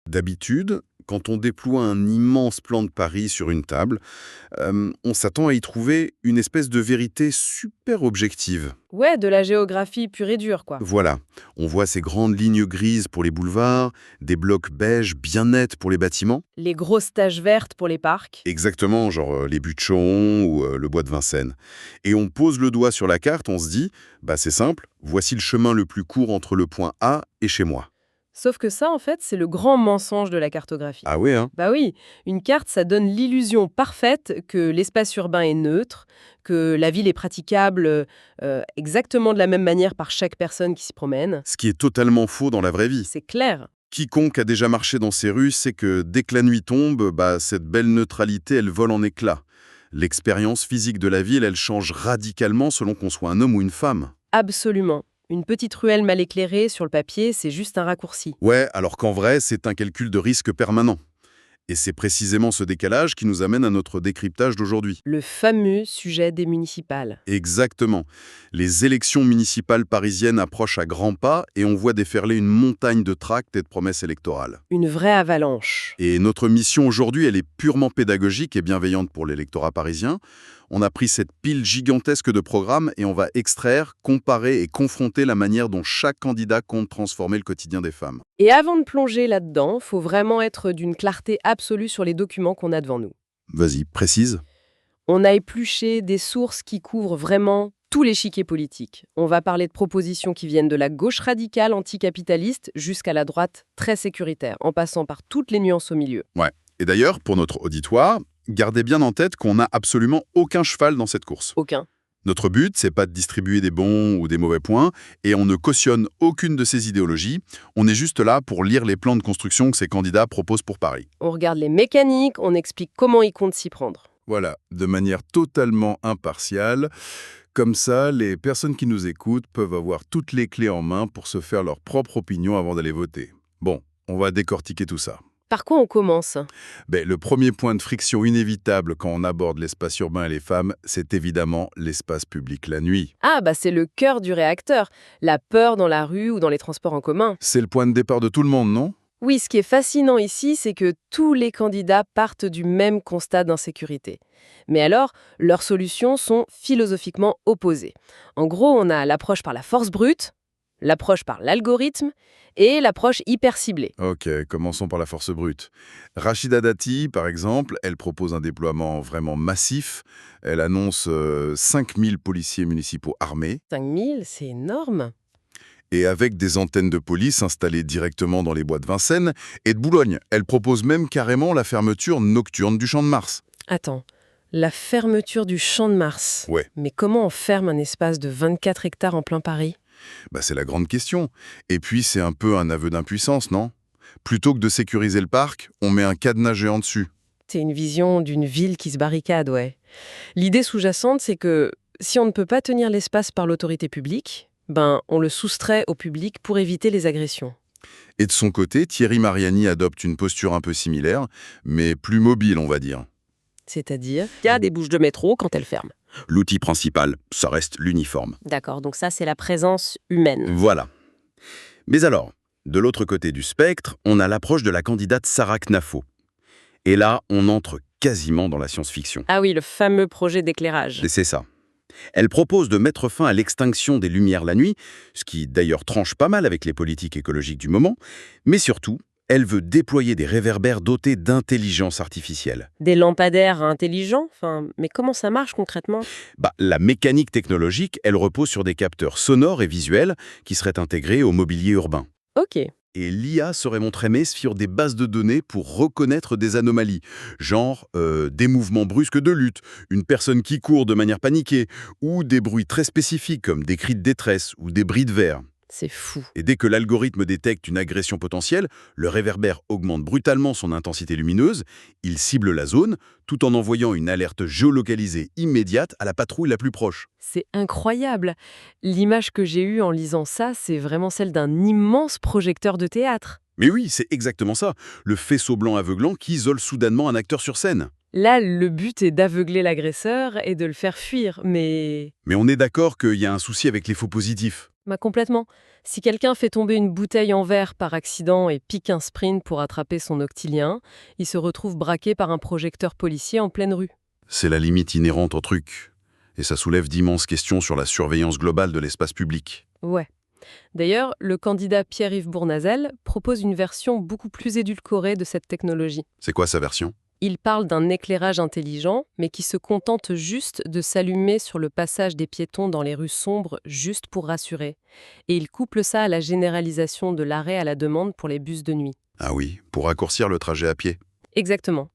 D'habitude, quand on déploie un immense plan de Paris sur une table, on s'attend à y trouver une espèce de vérité super objective. Ouais, de la géographie pure et dure, quoi. Voilà, on voit ces grandes lignes grises pour les boulevards, des blocs beiges bien nets pour les bâtiments. Les grosses taches vertes pour les parcs. Exactement, genre les buttes Chaumont ou le bois de Vincennes. Et on pose le doigt sur la carte, on se dit, bah c'est simple, voici le chemin le plus court entre le point A et chez moi. Sauf que ça, en fait, c'est le grand mensonge de la cartographie. Ah ouais, hein? Bah oui, une carte, ça donne l'illusion parfaite que l'espace urbain est neutre, que la ville est praticable exactement de la même manière par chaque personne qui s'y promène. Ce qui est totalement faux dans la vraie vie. C'est clair. Quiconque a déjà marché dans ces rues sait que dès que la nuit tombe, bah, cette belle neutralité, elle vole en éclats. L'expérience physique de la ville, elle change radicalement selon qu'on soit un homme ou une femme. Absolument. Une petite ruelle mal éclairée sur le papier, c'est juste un raccourci. Ouais, alors qu'en vrai, c'est un calcul de risque permanent. Et c'est précisément ce décalage qui nous amène à notre décryptage d'aujourd'hui. Le fameux sujet des municipales. Exactement. Les élections municipales parisiennes approchent à grands pas et on voit déferler une montagne de tracts et de promesses électorales. Une vraie avalanche. Et notre mission aujourd'hui, elle est purement pédagogique et bienveillante pour l'électorat parisien. On a pris cette pile gigantesque de programmes et on va extraire, comparer et confronter la manière dont chaque candidat compte transformer le quotidien des femmes. Et avant de plonger là-dedans, faut vraiment être d'une clarté absolue sur les documents qu'on a devant nous. Vas-y, précise. On a épluché des sources qui couvrent vraiment tout l'échiquier politique. On va parler de propositions qui viennent de la gauche radicale anticapitaliste jusqu'à la droite très sécuritaire, en passant par toutes les nuances au milieu. Ouais. Et d'ailleurs, pour notre auditoire, gardez bien en tête qu'on n'a absolument aucun cheval dans cette course. Aucun. Notre but, c'est pas de distribuer des bons ou des mauvais points, et on ne cautionne aucune de ces idéologies. On est juste là pour lire les plans de construction que ces candidats proposent pour Paris. On regarde les mécaniques, on explique comment ils comptent s'y prendre. Voilà, de manière totalement impartiale. Comme ça, les personnes qui nous écoutent peuvent avoir toutes les clés en main pour se faire leur propre opinion avant d'aller voter. Bon, on va décortiquer tout ça. Par quoi on commence? Le premier point de friction inévitable quand on aborde l'espace urbain et les femmes, c'est évidemment l'espace public la nuit. Ah, bah c'est le cœur du réacteur. La peur dans la rue ou dans les transports en commun. C'est le point de départ de tout le monde, non? Oui, ce qui est fascinant ici, c'est que tous les candidats partent du même constat d'insécurité. Mais alors, leurs solutions sont philosophiquement opposées. En gros, on a l'approche par la force brute, l'approche par l'algorithme et l'approche hyper ciblée. Ok, commençons par la force brute. Rachida Dati, par exemple, elle propose un déploiement vraiment massif. Elle annonce 5000 policiers municipaux armés 5000, c'est énorme. et avec des antennes de police installées directement dans les bois de Vincennes et de Boulogne. Elle propose même carrément la fermeture nocturne du Champ de Mars. Attends, la fermeture du Champ de Mars. Ouais. Mais comment on ferme un espace de 24 hectares en plein Paris? C'est la grande question. Et puis c'est un peu un aveu d'impuissance, non? Plutôt que de sécuriser le parc, on met un cadenas géant dessus. C'est une vision d'une ville qui se barricade, ouais. L'idée sous-jacente, c'est que si on ne peut pas tenir l'espace par l'autorité publique, on le soustrait au public pour éviter les agressions. Et de son côté, Thierry Mariani adopte une posture un peu similaire, mais plus mobile, on va dire. C'est-à-dire, il y a des bouches de métro quand elles ferment. L'outil principal, ça reste l'uniforme. D'accord, donc ça, c'est la présence humaine. Voilà. Mais alors, de l'autre côté du spectre, on a l'approche de la candidate Sarah Knafo. Et là, on entre quasiment dans la science-fiction. Ah oui, le fameux projet d'éclairage. Et c'est ça. Elle propose de mettre fin à l'extinction des lumières la nuit, ce qui d'ailleurs tranche pas mal avec les politiques écologiques du moment, mais surtout, elle veut déployer des réverbères dotés d'intelligence artificielle. Des lampadaires intelligents? Mais comment ça marche concrètement? La mécanique technologique, elle repose sur des capteurs sonores et visuels qui seraient intégrés au mobilier urbain. Ok. Et l'IA serait montrée sur des bases de données pour reconnaître des anomalies, genre des mouvements brusques de lutte, une personne qui court de manière paniquée, ou des bruits très spécifiques comme des cris de détresse ou des bris de verre. C'est fou. Et dès que l'algorithme détecte une agression potentielle, le réverbère augmente brutalement son intensité lumineuse, il cible la zone, tout en envoyant une alerte géolocalisée immédiate à la patrouille la plus proche. C'est incroyable. L'image que j'ai eue en lisant ça, c'est vraiment celle d'un immense projecteur de théâtre. Mais oui, c'est exactement ça, le faisceau blanc aveuglant qui isole soudainement un acteur sur scène. Là, le but est d'aveugler l'agresseur et de le faire fuir, mais... Mais on est d'accord qu'il y a un souci avec les faux positifs. Bah complètement. Si quelqu'un fait tomber une bouteille en verre par accident et pique un sprint pour attraper son octilien, il se retrouve braqué par un projecteur policier en pleine rue. C'est la limite inhérente au truc. Et ça soulève d'immenses questions sur la surveillance globale de l'espace public. Ouais. D'ailleurs, le candidat Pierre-Yves Bournazel propose une version beaucoup plus édulcorée de cette technologie. C'est quoi sa version? Il parle d'un éclairage intelligent, mais qui se contente juste de s'allumer sur le passage des piétons dans les rues sombres, juste pour rassurer. Et il couple ça à la généralisation de l'arrêt à la demande pour les bus de nuit. Ah oui, pour raccourcir le trajet à pied. Exactement.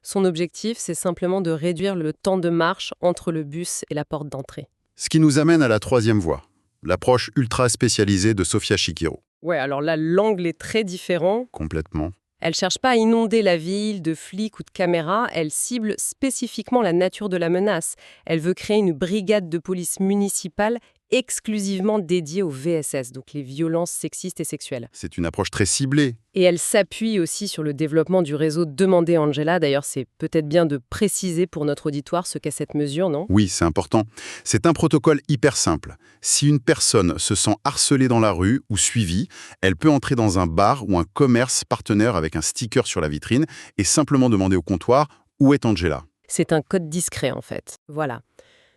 Son objectif, c'est simplement de réduire le temps de marche entre le bus et la porte d'entrée. Ce qui nous amène à la troisième voie, l'approche ultra spécialisée de Sofia Chikirou. Ouais, alors là, l'angle est très différent. Complètement. Elle cherche pas à inonder la ville de flics ou de caméras, elle cible spécifiquement la nature de la menace. Elle veut créer une brigade de police municipale exclusivement dédiée aux VSS, donc les violences sexistes et sexuelles. C'est une approche très ciblée. Et elle s'appuie aussi sur le développement du réseau Demandez Angela. D'ailleurs, c'est peut-être bien de préciser pour notre auditoire ce qu'est cette mesure, non? Oui, c'est important. C'est un protocole hyper simple. Si une personne se sent harcelée dans la rue ou suivie, elle peut entrer dans un bar ou un commerce partenaire avec un sticker sur la vitrine et simplement demander au comptoir « Où est Angela ?» C'est un code discret, en fait. Voilà.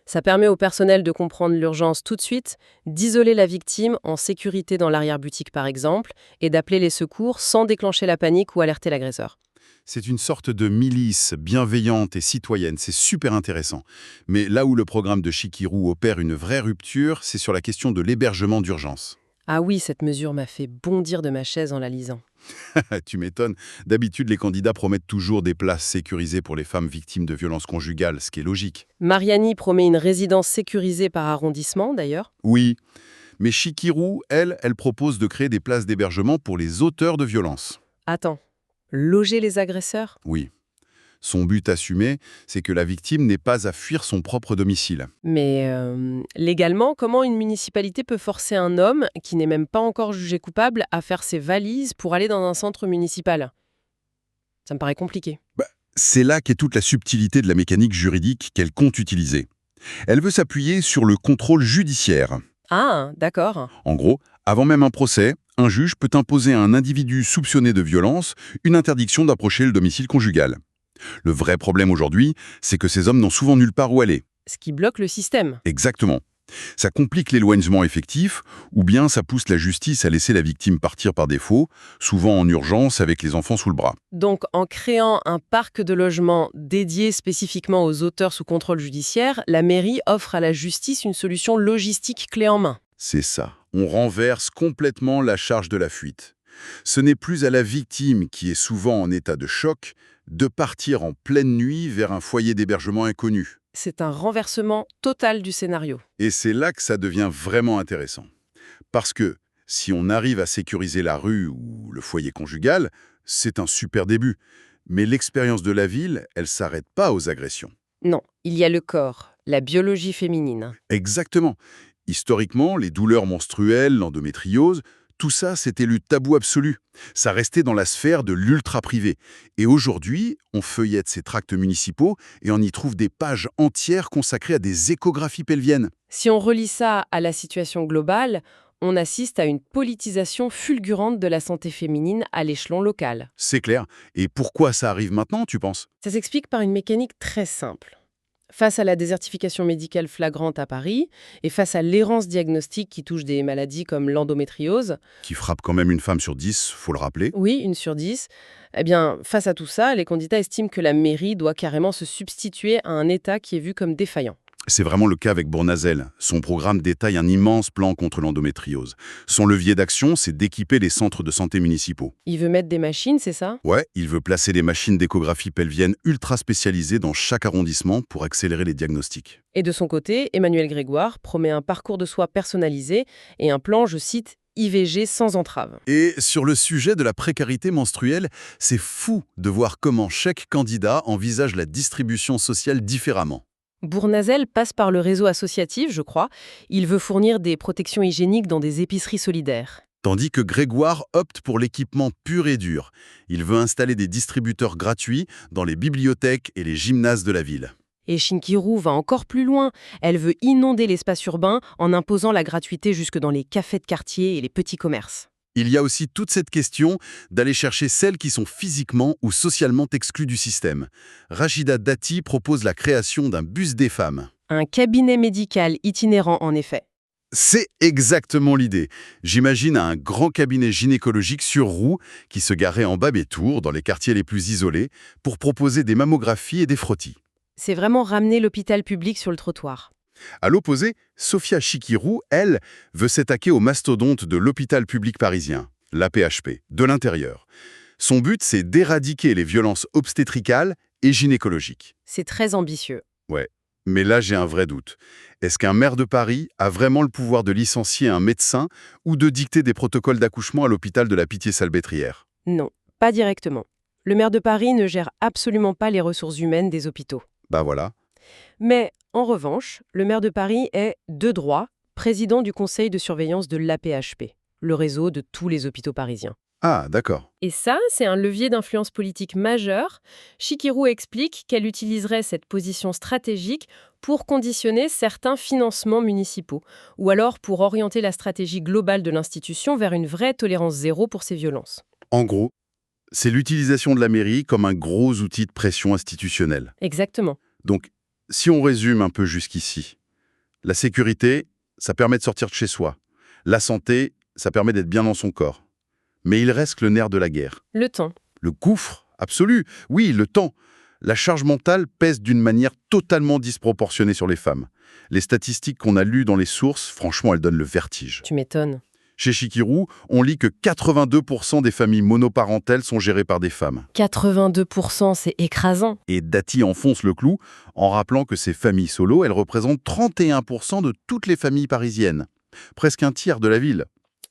Ça permet au personnel de comprendre l'urgence tout de suite, d'isoler la victime en sécurité dans l'arrière-boutique par exemple, et d'appeler les secours sans déclencher la panique ou alerter l'agresseur. C'est une sorte de milice bienveillante et citoyenne, c'est super intéressant. Mais là où le programme de Chikirou opère une vraie rupture, c'est sur la question de l'hébergement d'urgence. Ah oui, cette mesure m'a fait bondir de ma chaise en la lisant. Tu m'étonnes. D'habitude, les candidats promettent toujours des places sécurisées pour les femmes victimes de violences conjugales, ce qui est logique. Mariani promet une résidence sécurisée par arrondissement, d'ailleurs. Oui, mais Chikirou, elle propose de créer des places d'hébergement pour les auteurs de violences. Attends, loger les agresseurs? Oui. Son but assumé, c'est que la victime n'ait pas à fuir son propre domicile. Mais légalement, comment une municipalité peut forcer un homme, qui n'est même pas encore jugé coupable, à faire ses valises pour aller dans un centre municipal? Ça me paraît compliqué. C'est là qu'est toute la subtilité de la mécanique juridique qu'elle compte utiliser. Elle veut s'appuyer sur le contrôle judiciaire. Ah, d'accord. En gros, avant même un procès, un juge peut imposer à un individu soupçonné de violence une interdiction d'approcher le domicile conjugal. Le vrai problème aujourd'hui, c'est que ces hommes n'ont souvent nulle part où aller. Ce qui bloque le système. Exactement. Ça complique l'éloignement effectif, ou bien ça pousse la justice à laisser la victime partir par défaut, souvent en urgence avec les enfants sous le bras. Donc, en créant un parc de logements dédié spécifiquement aux auteurs sous contrôle judiciaire, la mairie offre à la justice une solution logistique clé en main. C'est ça. On renverse complètement la charge de la fuite. Ce n'est plus à la victime, qui est souvent en état de choc, de partir en pleine nuit vers un foyer d'hébergement inconnu. C'est un renversement total du scénario. Et c'est là que ça devient vraiment intéressant. Parce que si on arrive à sécuriser la rue ou le foyer conjugal, c'est un super début. Mais l'expérience de la ville, elle s'arrête pas aux agressions. Non, il y a le corps, la biologie féminine. Exactement. Historiquement, les douleurs menstruelles, l'endométriose, tout ça, c'était le tabou absolu. Ça restait dans la sphère de l'ultra-privé. Et aujourd'hui, on feuillette ces tracts municipaux et on y trouve des pages entières consacrées à des échographies pelviennes. Si on relie ça à la situation globale, on assiste à une politisation fulgurante de la santé féminine à l'échelon local. C'est clair. Et pourquoi ça arrive maintenant, tu penses? Ça s'explique par une mécanique très simple. Face à la désertification médicale flagrante à Paris et face à l'errance diagnostique qui touche des maladies comme l'endométriose, Qui frappe quand même une femme sur 10, faut le rappeler. oui, 1 sur 10, eh bien, face à tout ça, les candidats estiment que la mairie doit carrément se substituer à un État qui est vu comme défaillant. C'est vraiment le cas avec Bournazel. Son programme détaille un immense plan contre l'endométriose. Son levier d'action, c'est d'équiper les centres de santé municipaux. Il veut mettre des machines, c'est ça? Ouais, il veut placer des machines d'échographie pelvienne ultra spécialisées dans chaque arrondissement pour accélérer les diagnostics. Et de son côté, Emmanuel Grégoire promet un parcours de soins personnalisé et un plan, je cite, IVG sans entrave. Et sur le sujet de la précarité menstruelle, c'est fou de voir comment chaque candidat envisage la distribution sociale différemment. Bournazel passe par le réseau associatif, je crois. Il veut fournir des protections hygiéniques dans des épiceries solidaires. Tandis que Grégoire opte pour l'équipement pur et dur. Il veut installer des distributeurs gratuits dans les bibliothèques et les gymnases de la ville. Et Shinkiru va encore plus loin. Elle veut inonder l'espace urbain en imposant la gratuité jusque dans les cafés de quartier et les petits commerces. Il y a aussi toute cette question d'aller chercher celles qui sont physiquement ou socialement exclues du système. Rachida Dati propose la création d'un bus des femmes. Un cabinet médical itinérant en effet. C'est exactement l'idée. J'imagine un grand cabinet gynécologique sur roues qui se garait en Babé-Tour, dans les quartiers les plus isolés, pour proposer des mammographies et des frottis. C'est vraiment ramener l'hôpital public sur le trottoir. À l'opposé, Sophia Chikirou, elle, veut s'attaquer au mastodonte de l'hôpital public parisien, l'AP-HP, de l'intérieur. Son but, c'est d'éradiquer les violences obstétricales et gynécologiques. C'est très ambitieux. Ouais, mais là j'ai un vrai doute. Est-ce qu'un maire de Paris a vraiment le pouvoir de licencier un médecin ou de dicter des protocoles d'accouchement à l'hôpital de la Pitié-Salpêtrière? Non, pas directement. Le maire de Paris ne gère absolument pas les ressources humaines des hôpitaux. Bah voilà. Mais, en revanche, le maire de Paris est, de droit, président du conseil de surveillance de l'AP-HP, le réseau de tous les hôpitaux parisiens. Ah, d'accord. Et ça, c'est un levier d'influence politique majeur. Chikirou explique qu'elle utiliserait cette position stratégique pour conditionner certains financements municipaux, ou alors pour orienter la stratégie globale de l'institution vers une vraie tolérance zéro pour ces violences. En gros, c'est l'utilisation de la mairie comme un gros outil de pression institutionnelle. Exactement. Donc, si on résume un peu jusqu'ici, la sécurité, ça permet de sortir de chez soi. La santé, ça permet d'être bien dans son corps. Mais il reste le nerf de la guerre. Le temps. Le gouffre, absolu. Oui, le temps. La charge mentale pèse d'une manière totalement disproportionnée sur les femmes. Les statistiques qu'on a lues dans les sources, franchement, elles donnent le vertige. Tu m'étonnes. Chez Chikirou, on lit que 82% des familles monoparentales sont gérées par des femmes. 82%, c'est écrasant. Et Dati enfonce le clou en rappelant que ces familles solo, elles représentent 31% de toutes les familles parisiennes. Presque un tiers de la ville.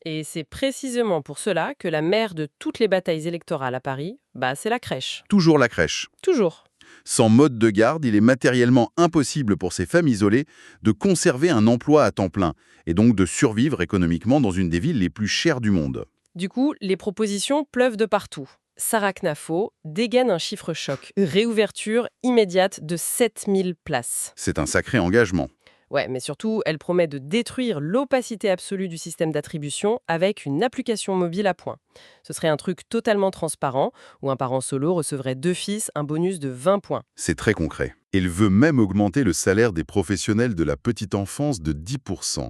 Et c'est précisément pour cela que la mère de toutes les batailles électorales à Paris, c'est la crèche. Toujours la crèche. Toujours. Sans mode de garde, il est matériellement impossible pour ces femmes isolées de conserver un emploi à temps plein et donc de survivre économiquement dans une des villes les plus chères du monde. Du coup, les propositions pleuvent de partout. Sarah Knafo dégaine un chiffre choc. Réouverture immédiate de 7000 places. C'est un sacré engagement. Ouais, mais surtout, elle promet de détruire l'opacité absolue du système d'attribution avec une application mobile à points. Ce serait un truc totalement transparent où un parent solo recevrait 2 fils un bonus de 20 points. C'est très concret. Il veut même augmenter le salaire des professionnels de la petite enfance de 10%.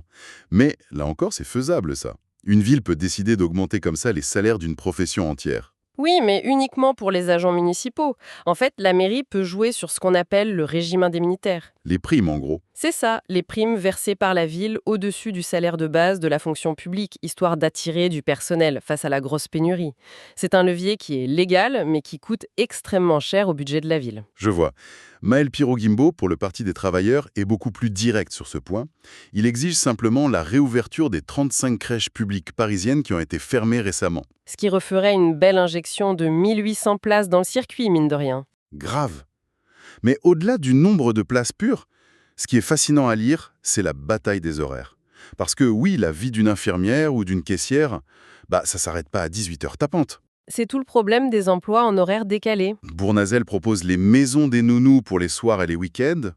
Mais là encore, c'est faisable ça. Une ville peut décider d'augmenter comme ça les salaires d'une profession entière. Oui, mais uniquement pour les agents municipaux. En fait, la mairie peut jouer sur ce qu'on appelle le régime indemnitaire. Les primes, en gros. C'est ça, les primes versées par la ville au-dessus du salaire de base de la fonction publique, histoire d'attirer du personnel face à la grosse pénurie. C'est un levier qui est légal, mais qui coûte extrêmement cher au budget de la ville. Je vois. Maël Pirot-Guimbaud, pour le Parti des travailleurs, est beaucoup plus direct sur ce point. Il exige simplement la réouverture des 35 crèches publiques parisiennes qui ont été fermées récemment. Ce qui referait une belle injection de 1800 places dans le circuit, mine de rien. Grave. Mais au-delà du nombre de places pures, ce qui est fascinant à lire, c'est la bataille des horaires. Parce que oui, la vie d'une infirmière ou d'une caissière, ça s'arrête pas à 18 heures tapantes. C'est tout le problème des emplois en horaire décalé. Bournazel propose les maisons des nounous pour les soirs et les week-ends.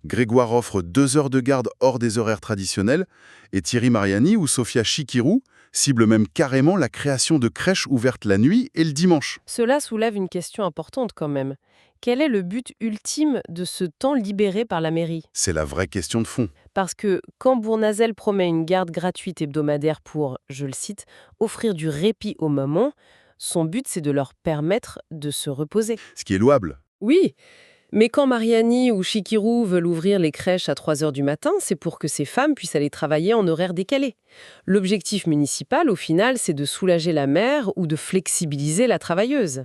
Grégoire offre 2 heures de garde hors des horaires traditionnels. Et Thierry Mariani ou Sophia Chikirou ciblent même carrément la création de crèches ouvertes la nuit et le dimanche. Cela soulève une question importante quand même. Quel est le but ultime de ce temps libéré par la mairie ? C'est la vraie question de fond. Parce que quand Bournazel promet une garde gratuite hebdomadaire pour, je le cite, offrir du répit aux mamans, son but c'est de leur permettre de se reposer. Ce qui est louable. Oui, mais quand Mariani ou Chikirou veulent ouvrir les crèches à 3 heures du matin, c'est pour que ces femmes puissent aller travailler en horaire décalé. L'objectif municipal, au final, c'est de soulager la mère ou de flexibiliser la travailleuse.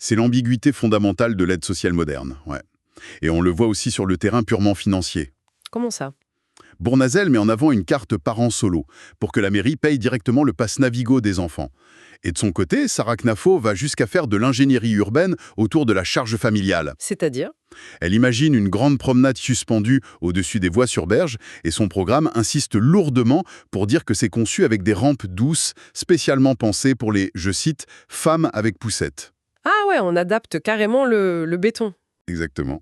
C'est l'ambiguïté fondamentale de l'aide sociale moderne. Ouais. Et on le voit aussi sur le terrain purement financier. Comment ça ? Bournazel met en avant une carte parents solo pour que la mairie paye directement le pass Navigo des enfants. Et de son côté, Sarah Knafo va jusqu'à faire de l'ingénierie urbaine autour de la charge familiale. C'est-à-dire ? Elle imagine une grande promenade suspendue au-dessus des voies sur berge et son programme insiste lourdement pour dire que c'est conçu avec des rampes douces, spécialement pensées pour les, je cite, « femmes avec poussette ». Ah ouais, on adapte carrément le béton. Exactement.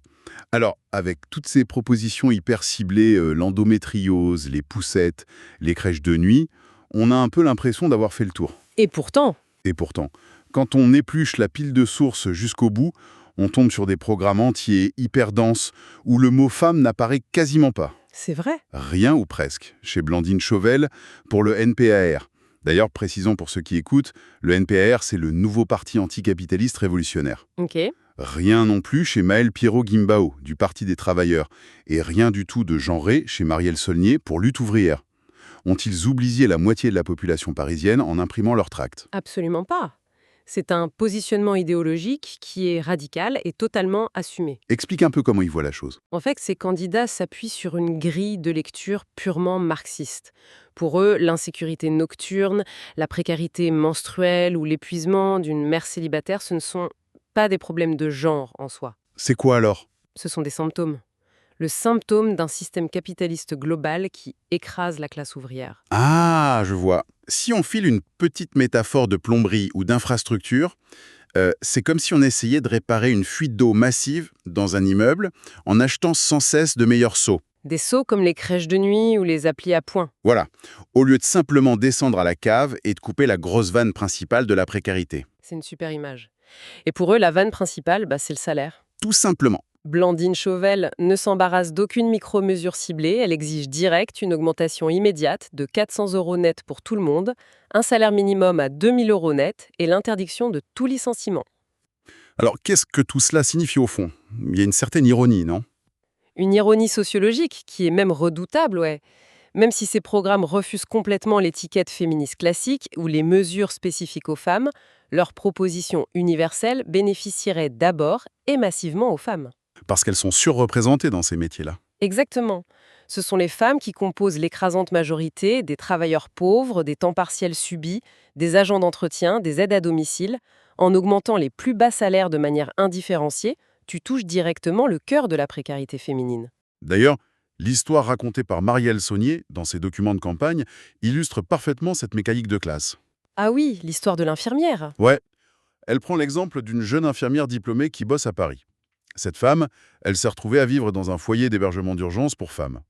Alors, avec toutes ces propositions hyper ciblées, l'endométriose, les poussettes, les crèches de nuit, on a un peu l'impression d'avoir fait le tour. Et pourtant, Et pourtant, quand on épluche la pile de sources jusqu'au bout, on tombe sur des programmes entiers, hyper denses, où le mot femme n'apparaît quasiment pas. c'est vrai. Rien ou presque, chez Blandine Chauvel, pour le NPAR. D'ailleurs, précisons pour ceux qui écoutent, le NPAR, c'est le nouveau parti anticapitaliste révolutionnaire. Ok. Rien non plus chez Maël Pierrot-Guimbao, du Parti des Travailleurs, et rien du tout de genré chez Marielle Saulnier pour Lutte ouvrière. Ont-ils oublié la moitié de la population parisienne en imprimant leur tract? Absolument pas. C'est un positionnement idéologique qui est radical et totalement assumé. Explique un peu comment ils voient la chose. En fait, ces candidats s'appuient sur une grille de lecture purement marxiste. Pour eux, l'insécurité nocturne, la précarité menstruelle ou l'épuisement d'une mère célibataire, ce ne sont pas des problèmes de genre en soi. C'est quoi alors? Ce sont des symptômes. Le symptôme d'un système capitaliste global qui écrase la classe ouvrière. Ah, je vois. Si on file une petite métaphore de plomberie ou d'infrastructure, c'est comme si on essayait de réparer une fuite d'eau massive dans un immeuble en achetant sans cesse de meilleurs seaux. Des seaux comme les crèches de nuit ou les applis à points. Voilà, au lieu de simplement descendre à la cave et de couper la grosse vanne principale de la précarité. C'est une super image. Et pour eux, la vanne principale, c'est le salaire. Tout simplement. Blandine Chauvel ne s'embarrasse d'aucune micro-mesure ciblée. Elle exige direct une augmentation immédiate de 400 € net pour tout le monde, un salaire minimum à 2000 € net et l'interdiction de tout licenciement. Alors, qu'est-ce que tout cela signifie au fond? Il y a une certaine ironie, non? Une ironie sociologique qui est même redoutable, ouais. Même si ces programmes refusent complètement l'étiquette féministe classique ou les mesures spécifiques aux femmes, leurs propositions universelles bénéficieraient d'abord et massivement aux femmes. Parce qu'elles sont surreprésentées dans ces métiers-là. Exactement. Ce sont les femmes qui composent l'écrasante majorité des travailleurs pauvres, des temps partiels subis, des agents d'entretien, des aides à domicile. En augmentant les plus bas salaires de manière indifférenciée, tu touches directement le cœur de la précarité féminine. D'ailleurs, l'histoire racontée par Marielle Saulnier dans ses documents de campagne illustre parfaitement cette mécanique de classe. Ah oui, l'histoire de l'infirmière. Ouais, elle prend l'exemple d'une jeune infirmière diplômée qui bosse à Paris. Cette femme, elle s'est retrouvée à vivre dans un foyer d'hébergement d'urgence pour femmes.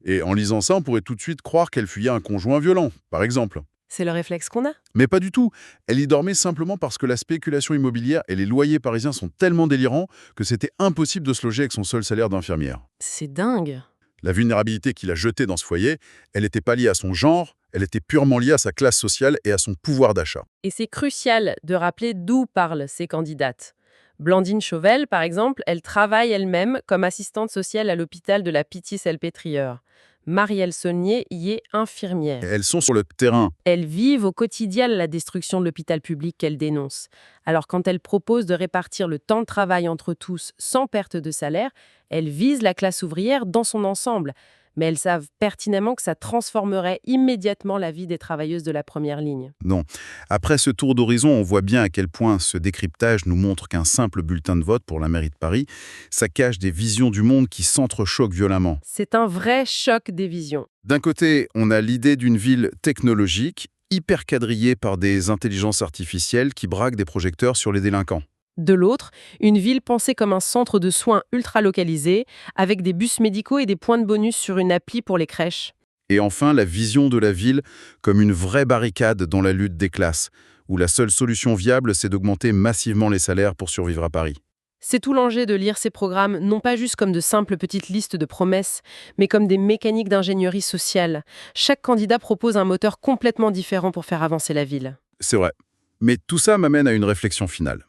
Et en lisant ça, on pourrait tout de suite croire qu'elle fuyait un conjoint violent, par exemple. C'est le réflexe qu'on a. Mais pas du tout. Elle y dormait simplement parce que la spéculation immobilière et les loyers parisiens sont tellement délirants que c'était impossible de se loger avec son seul salaire d'infirmière. C'est dingue. La vulnérabilité qui l'a jetée dans ce foyer, elle n'était pas liée à son genre, elle était purement liée à sa classe sociale et à son pouvoir d'achat. Et c'est crucial de rappeler d'où parlent ces candidates. Blandine Chauvel, par exemple, elle travaille elle-même comme assistante sociale à l'hôpital de la Pitié-Salpêtrière. Marielle Saulnier y est infirmière. Elles sont sur le terrain. Elles vivent au quotidien la destruction de l'hôpital public qu'elles dénoncent. Alors quand elles proposent de répartir le temps de travail entre tous sans perte de salaire, elles visent la classe ouvrière dans son ensemble. Mais elles savent pertinemment que ça transformerait immédiatement la vie des travailleuses de la première ligne. Non. Après ce tour d'horizon, on voit bien à quel point ce décryptage nous montre qu'un simple bulletin de vote pour la mairie de Paris, ça cache des visions du monde qui s'entrechoquent violemment. C'est un vrai choc des visions. D'un côté, on a l'idée d'une ville technologique, hyper quadrillée par des intelligences artificielles qui braquent des projecteurs sur les délinquants. De l'autre, une ville pensée comme un centre de soins ultra localisé, avec des bus médicaux et des points de bonus sur une appli pour les crèches. Et enfin, la vision de la ville comme une vraie barricade dans la lutte des classes, où la seule solution viable, c'est d'augmenter massivement les salaires pour survivre à Paris. C'est tout l'enjeu de lire ces programmes, non pas juste comme de simples petites listes de promesses, mais comme des mécaniques d'ingénierie sociale. Chaque candidat propose un moteur complètement différent pour faire avancer la ville. C'est vrai. Mais tout ça m'amène à une réflexion finale.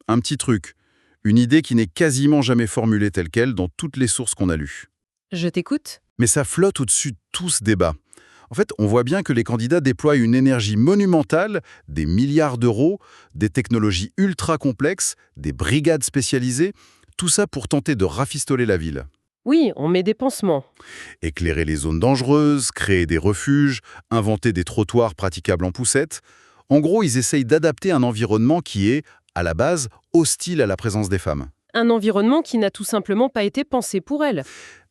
Un petit truc, une idée qui n'est quasiment jamais formulée telle quelle dans toutes les sources qu'on a lues. Je t'écoute. Mais ça flotte au-dessus de tout ce débat. En fait, on voit bien que les candidats déploient une énergie monumentale, des milliards d'euros, des technologies ultra complexes, des brigades spécialisées, tout ça pour tenter de rafistoler la ville. Oui, on met des pansements. Éclairer les zones dangereuses, créer des refuges, inventer des trottoirs praticables en poussette. En gros, ils essayent d'adapter un environnement qui est, à la base, hostile à la présence des femmes. Un environnement qui n'a tout simplement pas été pensé pour elles.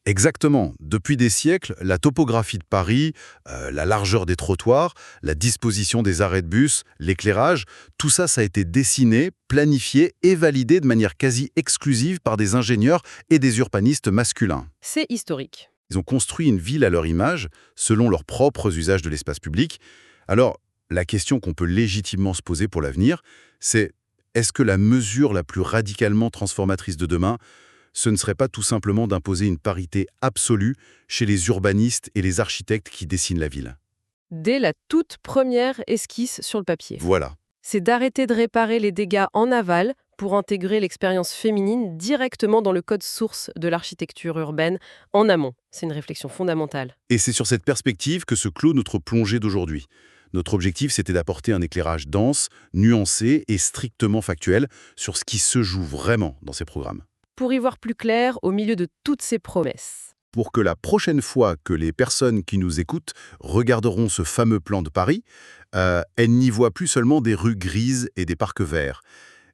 Exactement. Depuis des siècles, la topographie de Paris, la largeur des trottoirs, la disposition des arrêts de bus, l'éclairage, tout ça, ça a été dessiné, planifié et validé de manière quasi exclusive par des ingénieurs et des urbanistes masculins. C'est historique. Ils ont construit une ville à leur image, selon leurs propres usages de l'espace public. Alors, la question qu'on peut légitimement se poser pour l'avenir, c'est est-ce que la mesure la plus radicalement transformatrice de demain, ce ne serait pas tout simplement d'imposer une parité absolue chez les urbanistes et les architectes qui dessinent la ville? Dès la toute première esquisse sur le papier. Voilà. C'est d'arrêter de réparer les dégâts en aval pour intégrer l'expérience féminine directement dans le code source de l'architecture urbaine en amont. C'est une réflexion fondamentale. Et c'est sur cette perspective que se clôt notre plongée d'aujourd'hui. Notre objectif, c'était d'apporter un éclairage dense, nuancé et strictement factuel sur ce qui se joue vraiment dans ces programmes. Pour y voir plus clair au milieu de toutes ces promesses. Pour que la prochaine fois que les personnes qui nous écoutent regarderont ce fameux plan de Paris, elles n'y voient plus seulement des rues grises et des parcs verts,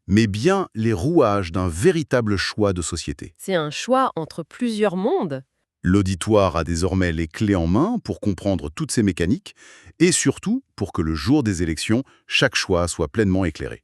mais bien les rouages d'un véritable choix de société. C'est un choix entre plusieurs mondes. L'auditoire a désormais les clés en main pour comprendre toutes ces mécaniques et surtout pour que le jour des élections, chaque choix soit pleinement éclairé.